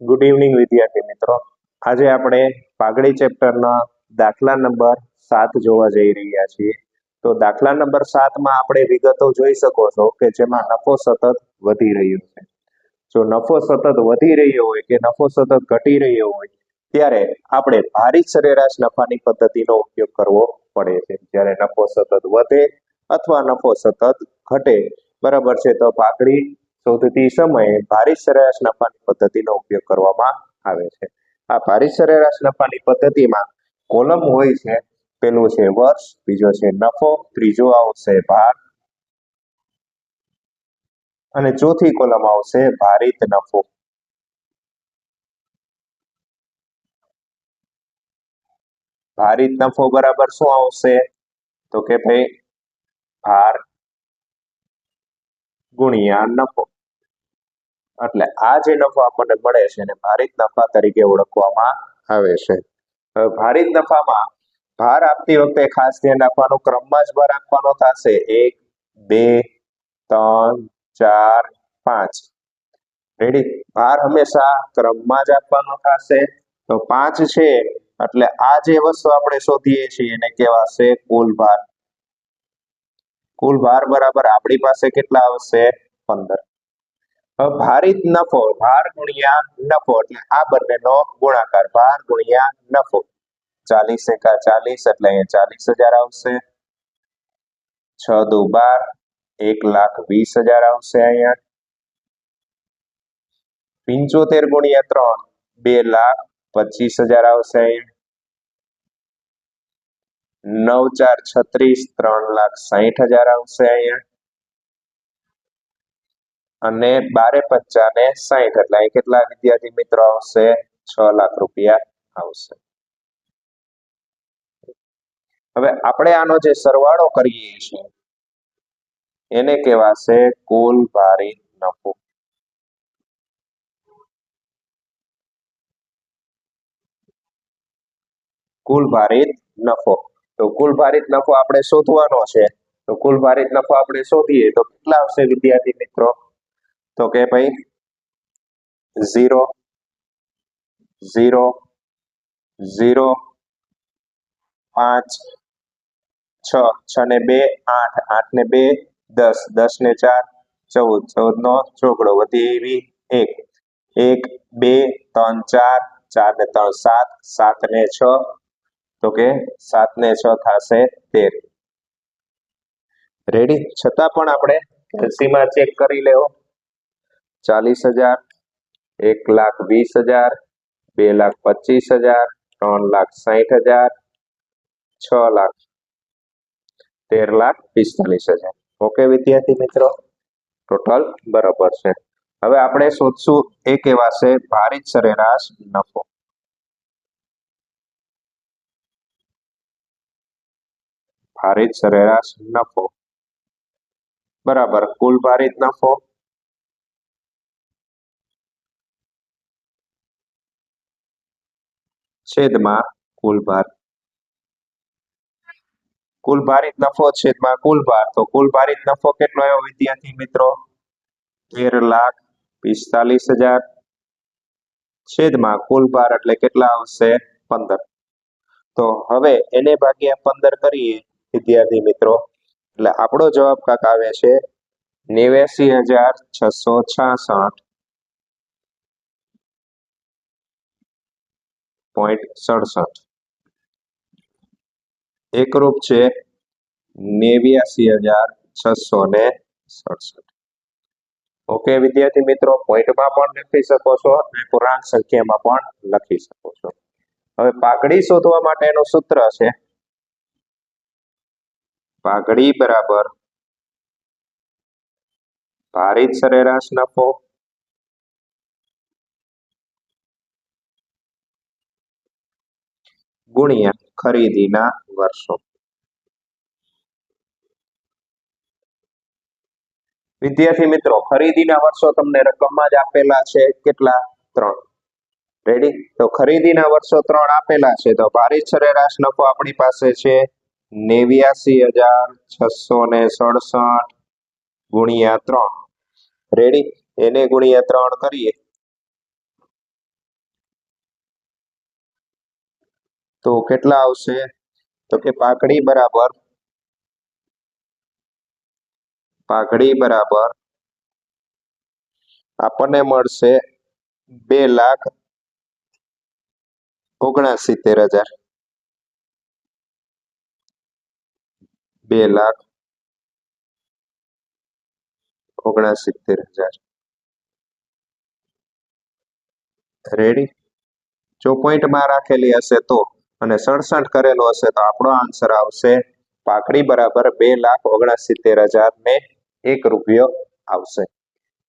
Good evening વિદ્યાર્થી મિત્રો. આજે આપણે પાઘડી ચેપ્ટરના દાખલા નંબર 7 જોવા જઈ રહ્યા છીએ. તો દાખલા નંબર 7માં આપણે વિગતો જોઈ શકો છો કે જેમાં નફો સતત વધી રહ્યો છે. જો નફો સતત વધી રહ્યો હોય કે નફો સતત ઘટી રહ્યો હોય ત્યારે આપણે ભારિત સરેરાશ નફાની પદ્ધતિનો ઉપયોગ કરવો પડે છે. જ્યારે નફો સતત વધે અથવા નફો સતત ઘટે, બરાબર છે, તો પાઘડી શોધતી સમયે ભારિત સરેરાશ નફાની પદ્ધતિનો ઉપયોગ કરવામાં આવે છે. આ ભારિત સરેરાશ નફાની પદ્ધતિમાં કોલમ હોય છે, પેલું છે વર્ષ, બીજો છે નફો, ત્રીજો આવશે ભાર અને ચોથી કોલમ આવશે ભારિત નફો. ભારિત નફો બરાબર શું આવશે? તો કે ભાઈ ભાર ગુણ્યા નફો. એટલે આ જે નફો આપણને મળે છે એને ભારિત નફા તરીકે ઓળખવામાં આવે છે. ભારિત નફામાં ભાર આપતી વખતે ખાસ ધ્યાન રાખવાનું, ક્રમમાં જ ભાર આપવાનો થશે. 1, 2, 3, 4, 5. રેડી? ભાર હંમેશા ક્રમમાં જ આપવાનો થશે. તો 5 છે એટલે આ જે વસ્તુ આપણે શોધીએ છીએ એને કહેવાશે કુલ ભાર. કુલ ભાર બરાબર આપણી પાસે કેટલા આવશે? 15. હવે ભારિત નફો, ભાર ગુણ્યા નફો એટલે આ બંનેનો ગુણાકાર, ભાર ગુણ્યા નફો. 40 એકા 40 એટલે અહીંયા 40,000 આવશે. 6 દુ 12, 1,20,000 આવશે અહીંયા. 75 ગુણ્યા 3, 2,25,000 આવશે અહીંયા. 9 4 36, 3,60,000 આવશે અહીંયા. અને 12 5 ને 60 એટલે અહીં કેટલા વિદ્યાર્થી મિત્રો આવશે? 6 લાખ રૂપિયા આવશે. હવે આપણે આનો જે સરવાળો કરીએ છીએ એને કહેવાશે કુલ ભારિત નફો. કુલ ભારિત નફો. તો કુલ ભારિત નફો આપણે શોધવાનો છે. તો કુલ ભારિત નફો આપણે શોધીએ તો કેટલા આવશે વિદ્યાર્થી મિત્રો? તો કે ભાઈ 0 0 0 5 6 6 ને 2 8 8 ને 2 10 10 ને 4 14 14 નો ચોકડો વધી એવી 1 1 2 3 4 4 ને 3 7 7 ને 6 તો કે 7 ને 6 થશે 13. રેડી? છતાં પણ આપણે એલસીમાં ચેક કરી લેવો. 40,000, 1,20,000, 2,25,000, 3,60,000, 6 લાખ, 13,45,000. ઓકે વિદ્યાર્થી મિત્રો, ટોટલ બરાબર છે. હવે આપણે શોધશું એ કહેવાશે ભારિત સરેરાશ નફો. ભારિત સરેરાશ નફો બરાબર કુલ ભારિત નફો છેદમાં કુલ ભાર. કુલ ભારિત નફો છેદમાં કુલ ભાર. તો કુલ ભારિત નફો કેટલો આવ્યો વિદ્યાર્થી મિત્રો? 13,45,000 છેદમાં કુલ ભાર એટલે કેટલા આવશે? 15. તો હવે એને ભાગ્યા 15 કરીએ વિદ્યાર્થી મિત્રો એટલે આપણો જવાબ કાક આવે છે 89,666.67. એકરૂપ છે 89,667. ઓકે વિદ્યાર્થી મિત્રો, પોઈન્ટમાં પણ લખી શકો છો અને પૂર્ણાંક સંખ્યામાં પણ લખી શકો છો. હવે પાઘડી શોધવા માટેનું સૂત્ર છે પાઘડી બરાબર ભારિત સરેરાશ નફો ગુણ્યા ખરીદીના વર્ષો. વિદ્યાર્થી મિત્રો, ખરીદીના વર્ષો તમને રકમમાં જ આપેલા છે. કેટલા? 3. રેડી? તો ખરીદીના વર્ષો 3 આપેલા છે. તો ભારિત સરેરાશ નફો આપણી પાસે છે 89,667 ગુણ્યા 3. રેડી? એને ગુણ્યા 3 કરીએ તો કેટલા આવશે? તો કે પાઘડી બરાબર આપણને મળશે 2,69,000. 2,69,000. રેડી? જો પોઈન્ટમાં રાખેલી હશે તો, અને 67 કરેલો હશે તો આપણો આન્સર આવશે પાઘડી બરાબર 2,69,001 આવશે.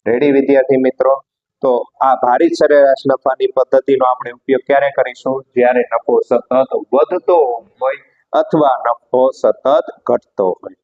રેડી વિદ્યાર્થી મિત્રો? તો આ ભારિત સરેરાશ નફાની પદ્ધતિનો આપણે ઉપયોગ ક્યારે કરીશું? જ્યારે નફો સતત વધતો હોય અથવા નફો સતત ઘટતો હોય.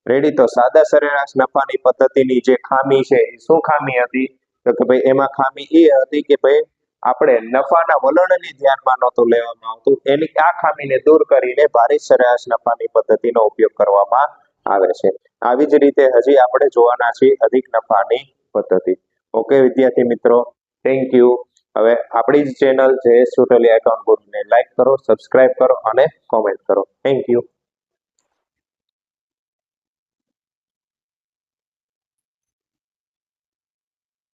રેડી? તો સાદા સરેરાશ નફાની પદ્ધતિની જે ખામી છે એ શું ખામી હતી? તો કે ભાઈ એમાં ખામી એ હતી કે ભાઈ આપણે નફાના વલણને ધ્યાનમાં નહોતું લેવામાં આવતું. એની આ ખામીને દૂર કરીને ભારિત સરેરાશ નફાની પદ્ધતિનો ઉપયોગ કરવામાં આવે છે. આવી જ રીતે હજી આપણે જોવાના છીએ અધિક નફાની પદ્ધતિ. ઓકે વિદ્યાર્થી મિત્રો, થેન્ક યુ. હવે આપણી જ ચેનલ JS Tutorial એકાઉન્ટ બુકને લાઈક કરો, સબસ્ક્રાઇબ કરો અને કોમેન્ટ કરો. Thank you.